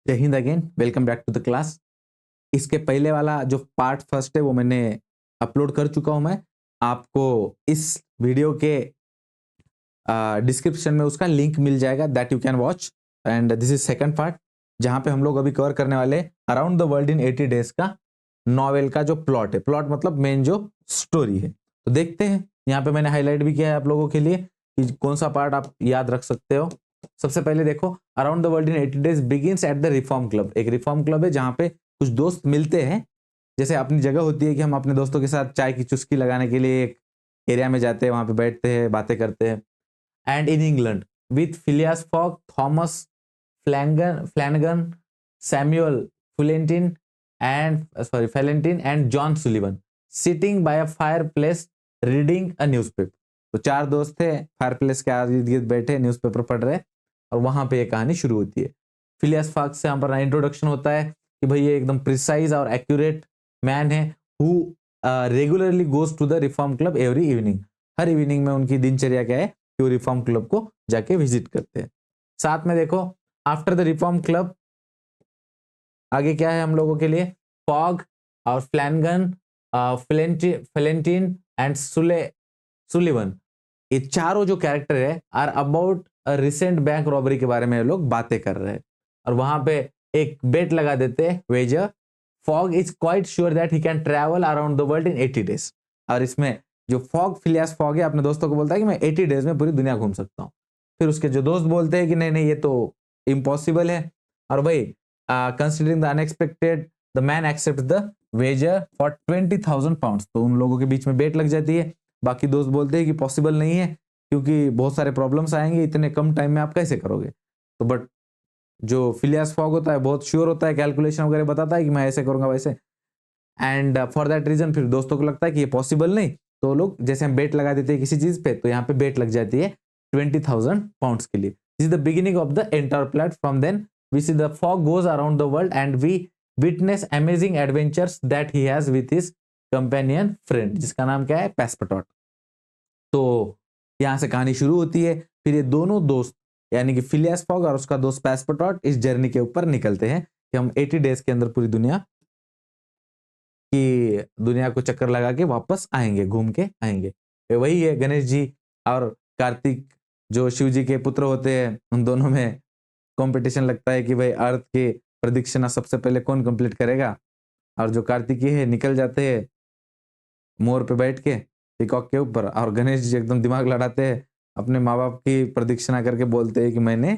जय Hind again, welcome back to the class. इसके पहले वाला जो पार्ट फर्स्ट है वो मैंने अपलोड कर चुका हूं। मैं आपको इस वीडियो के डिस्क्रिप्शन में उसका लिंक मिल जाएगा, that you can watch. And this is second part, जहां पे हम लोग अभी कवर करने वाले around the world in 80 days का नॉवेल का जो प्लॉट है। प्लॉट मतलब मेन जो स्टोरी है। तो देखते हैं, यहाँ पे मैंने हाईलाइट भी किया है आप लोगों के लिए कि कौन सा पार्ट आप याद रख सकते हो। सबसे पहले देखो, around the world in 80 days begins at the reform club. एक रिफॉर्म क्लब है जहां पे कुछ दोस्त मिलते हैं। जैसे अपनी जगह होती है कि हम अपने दोस्तों के साथ चाय की चुस्की लगाने के लिए एक एरिया में जाते हैं, वहां पे बैठते हैं, बातें करते हैं। And in England with Phileas Fogg, Thomas Flanagan, Samuel Fallentin Fallentin and John Sullivan sitting by a fireplace reading a newspaper. तो चार दोस्त थे, फायरप्लेस के इर्द गिर्द बैठे, न्यूज़पेपर पढ़ रहे, और वहां पे ये कहानी शुरू होती है। फिलियास फॉग से यहाँ पर इंट्रोडक्शन होता है कि भाई ये एकदम प्रिसाइज और एक्यूरेट मैन है who regularly goes to the reform club every evening. हर इवनिंग में उनकी दिनचर्या क्या है कि वो रिफॉर्म क्लब को जाके विजिट करते हैं। साथ में देखो, आफ्टर द रिफॉर्म क्लब आगे क्या है हम लोगों के लिए, फॉग और फ्लैनगन, फ्लेंटिन एंड सुलिवन, ये चारों जो कैरेक्टर है are about recent bank robbery के बारे में ये लोग बातें कर रहे हैं। और वहां पे एक बेट लगा देते हैं, wager. Fogg is quite sure that he can travel around the world in 80 days. और इसमें जो फिलियास फॉग है अपने दोस्तों को बोलता है कि मैं 80 डेज में पूरी दुनिया घूम सकता हूँ। फिर उसके जो दोस्त बोलते हैं कि नहीं नहीं, ये तो इम्पॉसिबल है। और भाई considering the unexpected, the man accept the wager for 20,000 pound. तो उन लोगों के बीच में बेट लग जाती है। बाकी दोस्त बोलते हैं कि पॉसिबल नहीं है क्योंकि बहुत सारे प्रॉब्लम्स आएंगे, इतने कम टाइम में आप कैसे करोगे। तो बट जो फिलियास फॉग होता है बहुत श्योर होता है, कैलकुलेशन वगैरह बताता है कि मैं ऐसे करूंगा वैसे। एंड फॉर दैट रीजन फिर दोस्तों को लगता है कि ये पॉसिबल नहीं। तो लोग जैसे हम बेट लगा देते हैं किसी चीज पे, तो यहाँ पे बेट लग जाती है 20,000 पाउंड के लिए। This is the beginning of the entire plot. From then we see the Fogg goes around the world and we witness amazing adventures that he has with his companion friend, जिसका नाम क्या है, पैस्पटॉट। तो यहां से कहानी शुरू होती है। फिर ये दोनों दोस्त यानी कि फिलियास फॉग और उसका दोस्त पैस्पटॉट इस जर्नी के ऊपर निकलते हैं कि हम 80 डेज के अंदर पूरी दुनिया को चक्कर लगा के वापस आएंगे, घूम के आएंगे। वही है गणेश जी और कार्तिक, जो शिव जी के पुत्र होते हैं, उन दोनों में कंपटीशन लगता है कि भाई अर्थ की प्रदक्षिणा सबसे पहले कौन कंप्लीट करेगा। और जो कार्तिकी है निकल जाते हैं मोर पे बैठ के पीकॉक के ऊपर, और गणेश जी एकदम दिमाग लड़ाते हैं, अपने माँ बाप की प्रदक्षिणा करके बोलते हैं कि मैंने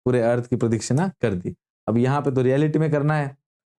पूरे अर्थ की प्रदक्षिणा कर दी। अब यहाँ पे तो रियलिटी में करना है।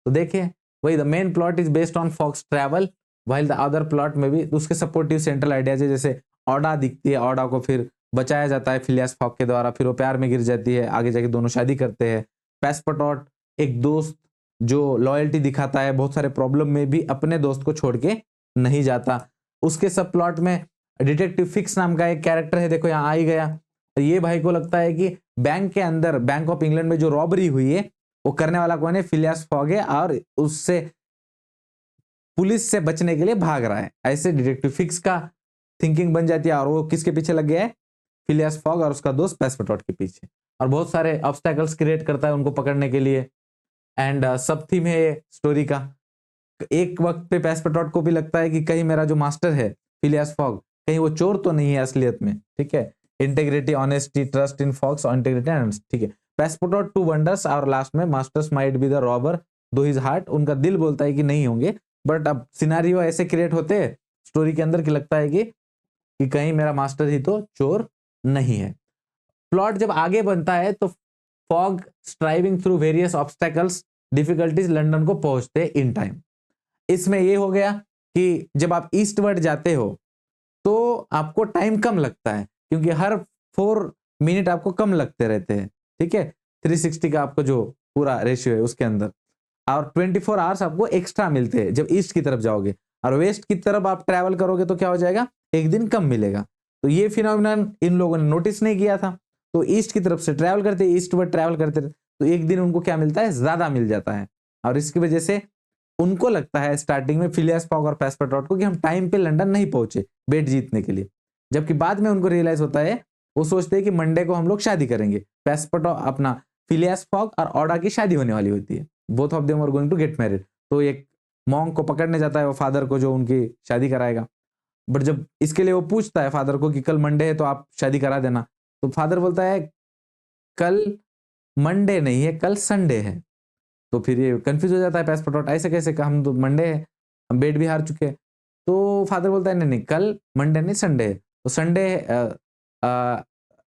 तो देखिए, वही the main plot is based on Fogg's travel, while the other plot में भी उसके सपोर्टिव सेंट्रल आइडियाज है। जैसे ऑडा दिखती है, ऑडा को फिर बचाया जाता है फिलियास फॉग के द्वारा, फिर वो प्यार में गिर जाती है, आगे जाके दोनों शादी करते हैं। पैस्पटॉट एक दोस्त जो लॉयल्टी दिखाता है, बहुत सारे प्रॉब्लम में भी अपने दोस्त को छोड़ के नहीं जाता। उसके सब प्लॉट में डिटेक्टिव फिक्स नाम का एक कैरेक्टर है, देखो यहाँ आ ही गया। ये भाई को लगता है कि बैंक के अंदर, बैंक ऑफ इंग्लैंड में जो रॉबरी हुई है वो करने वाला कौन है, फिलियास फॉग है, और उससे पुलिस से बचने के लिए भाग रहा है। ऐसे डिटेक्टिव फिक्स का थिंकिंग बन जाती है, और वो किसके पीछे लग गया है, फिलियास फॉग और उसका दोस्त पैस्पटॉट के पीछे। और बहुत सारे ऑब्स्टैकल्स क्रिएट करता है उनको पकड़ने के लिए। एंड सब थीम है ये स्टोरी का। एक वक्त पे पैस्पटॉट को भी लगता है कि कहीं मेरा जो मास्टर है फिलियास फॉग, कहीं वो चोर तो नहीं है असलियत में। ठीक है, integrity, honesty, trust in Fogg's, integrity and, ठीक है। पैस्पटॉट टू वंडर्स और लास्ट में masters might be the robber though his heart, उनका दिल बोलता है कि नहीं होंगे। बट अब सिनारियो ऐसे क्रिएट होते हैं स्टोरी के अंदर कि लगता है कि कहीं मेरा मास्टर ही तो चोर नहीं है। प्लॉट जब आगे बनता है तो fog striving through various obstacles, difficulties, London को पहुंचते इन टाइम। इसमें ये हो गया कि जब आप ईस्टवर्ड जाते हो तो आपको टाइम कम लगता है, क्योंकि हर 4 मिनट आपको कम लगते रहते हैं। ठीक है, 360 का आपको जो पूरा रेशियो है उसके अंदर, और 24 आवर्स आपको एक्स्ट्रा मिलते हैं जब ईस्ट की तरफ जाओगे। और वेस्ट की तरफ आप ट्रैवल करोगे तो क्या हो जाएगा, एक दिन कम मिलेगा। तो ये फिनोमिनन इन लोगों ने नोटिस नहीं किया था। तो ईस्ट की तरफ से ट्रैवल करते, ईस्टवर्ड ट्रैवल करते तो एक दिन उनको क्या मिलता है, ज्यादा मिल जाता है। और इसकी वजह से उनको लगता है स्टार्टिंग में फिलियास फॉग और पैस्पटॉट को कि हम टाइम पे लंदन नहीं पहुंचे बेट जीतने के लिए। जबकि बाद में उनको रियलाइज होता है, वो सोचते हैं कि मंडे को हम लोग शादी करेंगे। पैस्पटॉट अपना फिलियास फॉग और ऑडा की शादी होने वाली होती है, both of them are going to get married. तो एक मॉन्क को पकड़ने जाता है वो फादर को जो उनकी शादी कराएगा, बट जब इसके लिए वो पूछता है फादर को कि कल मंडे है तो आप शादी करा देना, तो फादर बोलता है कल मंडे नहीं है, कल संडे है। तो फिर ये कंफ्यूज हो जाता है पैसपटोट, ऐसे कैसे, हम तो मंडे है, हम बेट भी हार चुके हैं। तो फादर बोलता है नहीं नहीं, कल मंडे नहीं संडे है। तो संडे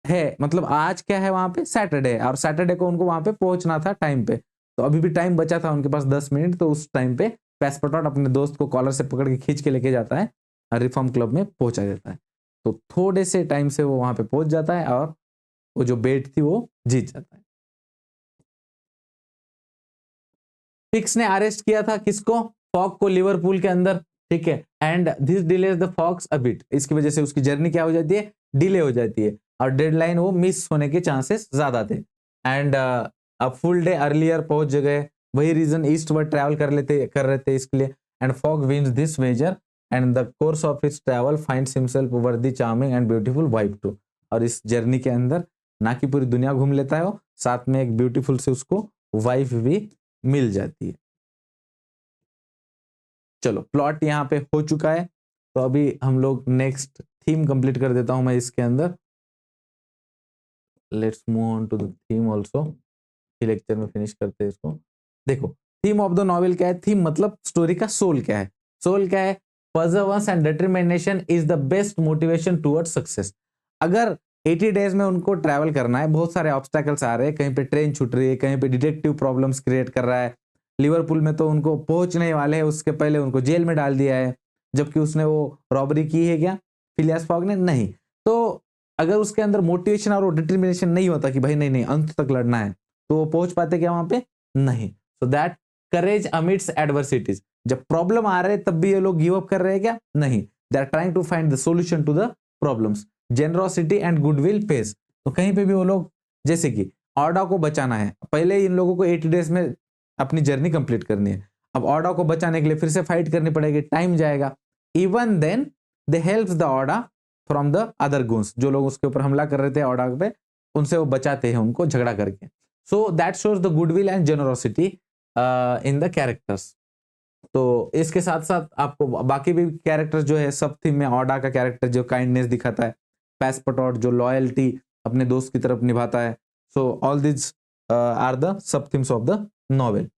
है मतलब आज क्या है वहां पे, सैटरडे है, और सैटरडे को उनको वहां पे पहुंचना था टाइम पे। तो अभी भी टाइम बचा था उनके पास 10 मिनट, तो उस टाइम पे पैसपटोट अपने दोस्त को कॉलर से पकड़ के खींच के लेके जाता है और रिफॉर्म क्लब में पहुंचा देता है। तो थोड़े से टाइम से वो वहां पे पहुंच जाता है और वो जो बेट थी वो जीत जाता है। फिक्स ने अरेस्ट किया था किसको, फॉग को, लिवरपूल के अंदर, ठीक है। And this delays the Fogg a bit, इसकी वजह से उसकी जर्नी क्या हो जाती है, डिले हो जाती है, और डेडलाइन वो मिस होने के चांसेस ज्यादा थे। एंड अब फुल डे अर्लियर पहुंच गए, वही रीजन ईस्ट वर्ड ट्रैवल कर रहे थे इसके लिए। And Fogg wins this major and the course of his travel finds himself worthy charming and beautiful wife too. और इस जर्नी के अंदर ना कि पूरी दुनिया घूम लेता है वो, साथ में एक ब्यूटीफुल से उसको वाइफ भी मिल जाती है। चलो प्लॉट यहाँ पे हो चुका है, तो अभी हम लोग नेक्स्ट थीम कंप्लीट कर देता हूं मैं इसके अंदर। Let's move on to the theme also, lecture में फिनिश करते हैं इसको। देखो थीम ऑफ द नॉवेल क्या है, थीम मतलब स्टोरी का सोल क्या है, सोल क्या है, Perseverance and determination is the best motivation towards success. अगर 80 डेज में उनको ट्रैवल करना है, बहुत सारे ऑब्स्टैकल्स आ रहे हैं, कहीं पे ट्रेन छूट रही है, कहीं पे डिटेक्टिव प्रॉब्लम्स क्रिएट कर रहा है, लिवरपूल में तो उनको पहुंचने वाले हैं, उसके पहले उनको जेल में डाल दिया है, जबकि उसने वो रॉबरी की है क्या, फिलियास फॉग ने, नहीं। तो अगर उसके अंदर मोटिवेशन और डिटरमिनेशन नहीं होता कि भाई नहीं नहीं अंत तक लड़ना है, तो वो पहुंच पाते क्या वहां पे, नहीं। So that courage amidst adversities, जब प्रॉब्लम आ रहे हैं तब भी ये लोग गिव अप कर रहे हैं क्या, नहीं, they are trying to find the solution to the problems. Generosity and goodwill pays, तो कहीं पे भी वो लोग, जैसे कि ऑर्डा को बचाना है, पहले इन लोगों को 80 डेज में अपनी जर्नी कंप्लीट करनी है, अब ऑर्डा को बचाने के लिए फिर से फाइट करनी पड़ेगी, टाइम जाएगा। Even then they help the Aouda from the other goons, जो लोग उसके ऊपर हमला कर रहे थे ऑर्डा पे, उनसे वो बचाते हैं उनको झगड़ा करके। So that shows the goodwill and generosity in the characters. तो इसके साथ साथ आपको बाकी भी कैरेक्टर्स जो है सब थीम में, ऑर्डा का कैरेक्टर जो काइंडनेस दिखाता है, पैसपटोट जो लॉयल्टी अपने दोस्त की तरफ निभाता है। So all this are the sub themes of the novel.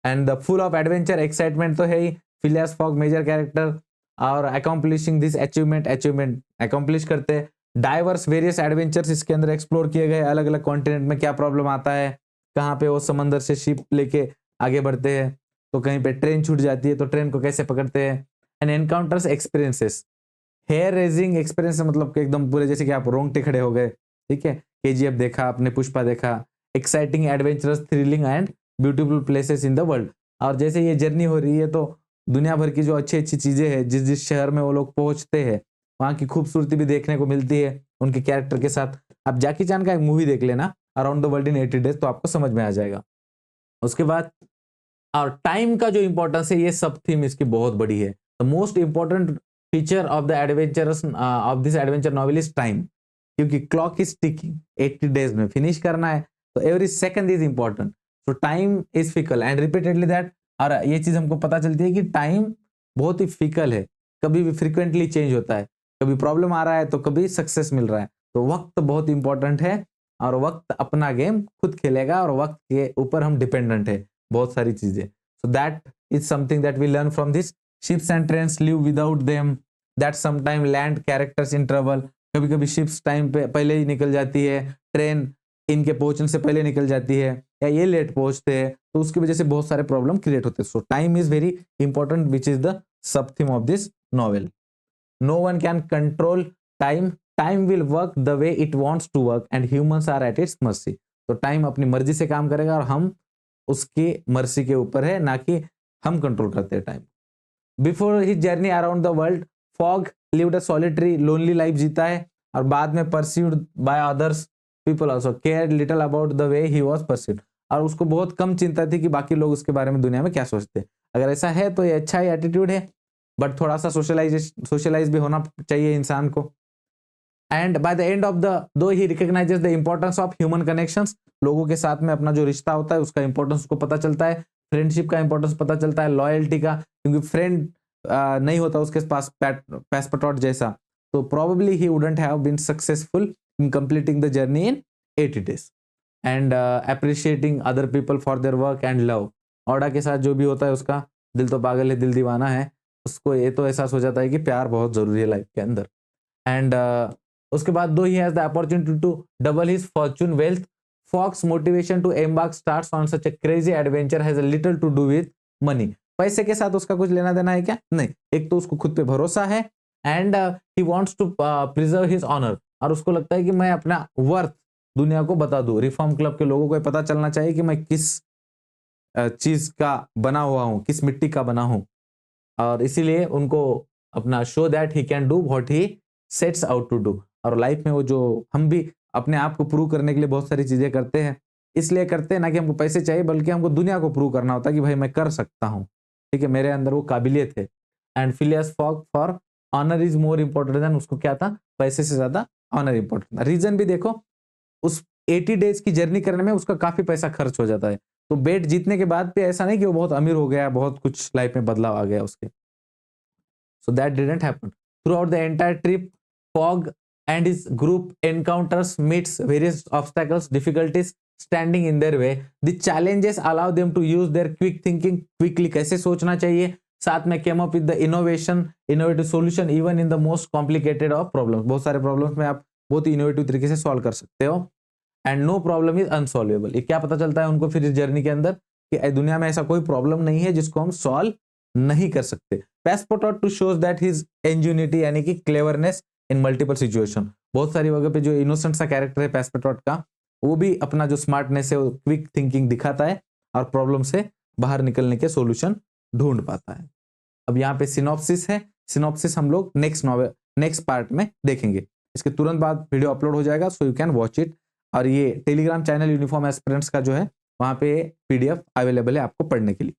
And the full of adventure excitement तो है ही, फिलियास फॉग मेजर कैरेक्टर, और अकॉम्प्लिशिंग दिस अचीवमेंट अकॉम्प्लिश करते हैं। डाइवर्स वेरियस एडवेंचर्स इसके अंदर एक्सप्लोर किए गए, अलग अलग कॉन्टिनेंट में क्या प्रॉब्लम आता है, कहाँ पे वो समंदर से शिप लेके आगे बढ़ते हैं, तो कहीं पे ट्रेन छूट जाती है तो ट्रेन को कैसे पकड़ते हैं। And encounters experiences, hair raising experience मतलब कि एकदम पूरे जैसे कि आप रोंगटे खड़े हो गए, ठीक है, केजीएफ देखा आपने, पुष्पा देखा, exciting adventurous thrilling and beautiful places in the world. और जैसे ये जर्नी हो रही है तो दुनिया भर की जो अच्छी अच्छी चीजें हैं, जिस जिस शहर में वो लोग पहुंचते हैं वहां की खूबसूरती भी देखने को मिलती है उनके कैरेक्टर के साथ। आप जैकी चैन का एक मूवी देख लेना, around the world in 80 days, तो आपको समझ में आ जाएगा। उसके बाद और टाइम का जो इंपॉर्टेंस है, ये सब थीम इसकी बहुत बड़ी है। The most important feature of the adventures of this adventure novel is time, क्योंकि क्लॉक इज टिकिंग, 80 डेज में फिनिश करना है, तो every second is important. So time is fickle and repeatedly that, और ये चीज हमको पता चलती है कि टाइम बहुत ही फिकल है, कभी भी फ्रिक्वेंटली चेंज होता है, कभी प्रॉब्लम आ रहा है तो कभी सक्सेस मिल रहा है। तो वक्त बहुत इंपॉर्टेंट है, और वक्त अपना गेम खुद खेलेगा, और वक्त के ऊपर हम डिपेंडेंट है बहुत सारी चीजें। So that is something that we learn from this. Ships and trains live without them, that sometime land characters in trouble, कभी कभी शिप्स टाइम पे पहले ही निकल जाती है, ट्रेन इनके पहुंचने से पहले निकल जाती है, या ये लेट पहुंचते हैं, तो उसकी वजह से बहुत सारे प्रॉब्लम क्रिएट होते हैं। So time is very important, which is the sub theme of this novel. No one can control time, time will work the way it wants to work and humans are at its mercy. तो time अपनी मर्जी से काम करेगा और हम उसकी मर्जी के ऊपर है, ना कि हम कंट्रोल करते हैं time. Before his journey around the world, Fogg lived a solitary lonely life जीता है, और बाद में pursued by others people also cared little about the way he was pursued, और उसको बहुत कम चिंता थी कि बाकी लोग उसके बारे में दुनिया में क्या सोचते हैं। अगर ऐसा है तो ये अच्छा ही एटीट्यूड है, बट थोड़ा सा सोशलाइज भी होना चाहिए इंसान को। And by the end of the दो he recognizes the importance of human connections, लोगों के साथ में अपना जो रिश्ता होता है उसका इंपॉर्टेंस उसको पता चलता है, फ्रेंडशिप का इंपॉर्टेंस पता चलता है, लॉयल्टी का, क्योंकि फ्रेंड नहीं होता उसके पास पैसपटॉट जैसा, तो probably he wouldn't have been successful in completing the journey in 80 days. And appreciating other people for their work and love. ऑडा के साथ जो भी होता है उसका दिल तो पागल है दिल दीवाना है, उसको ये तो एहसास हो जाता है कि प्यार बहुत जरूरी है लाइफ के अंदर। एंड उसके बाद though he has the opportunity to double his fortune wealth, Fogg's motivation to embark stars on such a crazy adventure has a little to do with money. पैसे के साथ उसका कुछ लेना देना है क्या? नहीं, एक तो उसको खुद पे भरोसा है and he wants to preserve his honour, और उसको लगता है कि मैं अपना वर्थ दुनिया को बता दूं, रिफॉर्म क्लब के लोगों को पता चलना चाहिए कि मैं किस चीज का बना हुआ हूं, किस मिट्टी का बना हूं, और इसीलिए उनको अपना show that he can do what he sets out to do. और लाइफ में वो जो हम भी अपने आप को प्रूव करने के लिए बहुत सारी चीजें करते हैं, इसलिए करते हैं ना कि हमको पैसे चाहिए, बल्कि हमको दुनिया को प्रूव करना होता है कि भाई मैं कर सकता हूँ, ठीक है, मेरे अंदर वो काबिलियत है। And Phileas Fogg for honour is more important than, उसको क्या था, पैसे से ज्यादा ऑनर इंपॉर्टेंट था। रीजन भी देखो, उस 80 डेज की जर्नी करने में उसका काफी पैसा खर्च हो जाता है, तो बेट जीतने के बाद भी ऐसा नहीं कि वो बहुत अमीर हो गया, बहुत कुछ लाइफ में बदलाव आ गया उसके। So that didn't happen. Throughout the entire trip, Fogg and his group encounters meets various obstacles, difficulties standing in their way. The challenges allow them to use their quick thinking quickly, कैसे सोचना चाहिए, साथ में came up with the innovative solution even in the most complicated of problems. बहुत सारे problems में आप बहुत ही innovative तरीके से solve कर सकते हो। And no problem is unsolvable. ये क्या पता चलता है उनको फिर इस जर्नी के अंदर कि दुनिया में ऐसा कोई प्रॉब्लम नहीं है जिसको हम सॉल्व नहीं कर सकते। पैसपोर्ट टू शोज दैट हिज इंजेन्युइटी यानी कि क्लेवरनेस इन मल्टीपल सिचुएशन, बहुत सारी जगह पे जो इनोसेंट सा कैरेक्टर है पैसपोर्ट का, वो भी अपना जो स्मार्टनेस है, वो क्विक थिंकिंग दिखाता है और प्रॉब्लम से बाहर निकलने के सॉल्यूशन ढूंढ पाता है। अब यहाँ पे सिनॉप्सिस है, सिनॉप्सिस हम लोग नेक्स्ट पार्ट में देखेंगे, इसके तुरंत बाद वीडियो अपलोड हो जाएगा, so you can watch it. और ये टेलीग्राम चैनल यूनिफॉर्म एस्पिरेंट्स का जो है वहाँ पे PDF अवेलेबल है आपको पढ़ने के लिए।